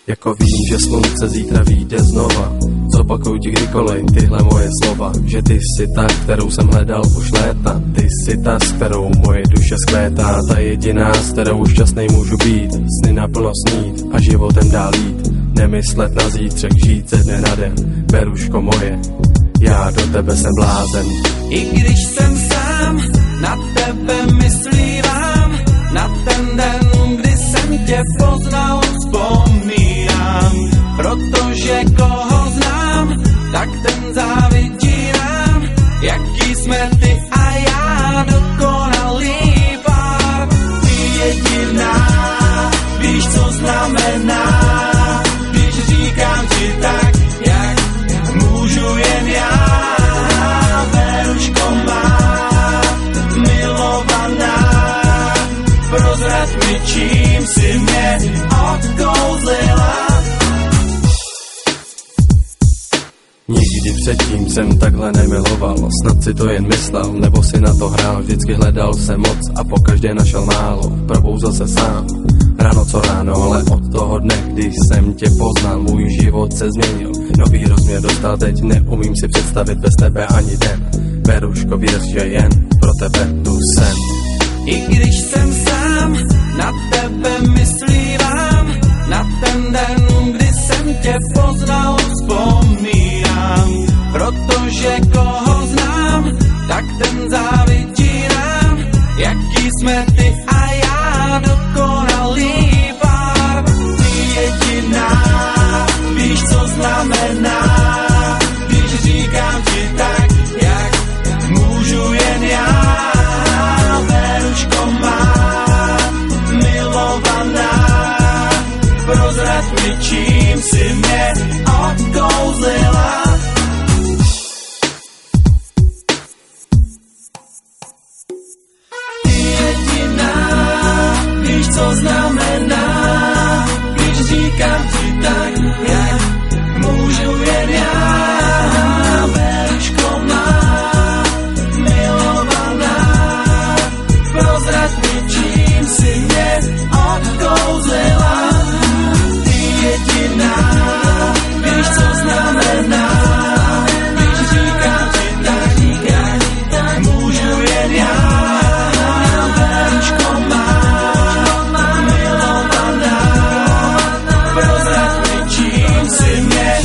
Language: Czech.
Jako vím, že slunce zítra vyjde znova, zopakuj ti kdykoliv tyhle moje slova, že ty jsi ta, kterou jsem hledal už léta, ty jsi ta, s kterou moje duše skvétá, ta jediná, s kterou šťastnej můžu být, sny naplno snít a životem dál jít, nemyslet na zítřek, žít ze dne na den, beruško moje, já do tebe jsem blázen. I když jsem sám, na tebe myslívám, na ten den, kdy jsem tě poznal, vzpomínám, protože koho znám, tak ten závidí nám, jaký jsme ty a já, dokonalý pár. Ty jediná, víš, co znamená, když říkám ti tak, jak můžu jen já. Beruško má, milovaná, prozrať mi, čím si mě odkouzlila. Nikdy předtím jsem takhle nemiloval, snad si to jen myslel, nebo si na to hrál, vždycky hledal jsem moc a pokaždé našel málo, probouzel se sám, ráno co ráno, ale od toho dne, když jsem tě poznal, můj život se změnil, nový rozměr dostal, teď neumím si představit bez tebe ani den, Beruško, věř, že jen pro tebe tu jsem. I když jsem sám, na tebe myslívám, na ten den, kdy jsem tě poznal, vzpomínám, protože koho znám, tak ten závidí nám, jaký jsme ty a já, dokonalý pár. Ty jediná, víš, co znamená, když říkám ti tak, jak můžu jen já. Beruško má, milovaná, prozrať mi, čím si mě odkouzlila. Ty jediná, víš, co znamená, když říkám ti tak, jak můžu jen já. Beruško má, milovaná, prozrať mi, čím si mě odkouzlila. Ty jediná, víš, co znamená, když říkám ti tak, jak můžu jen já. Beruško má, milovaná, prozrať mi, čím si mě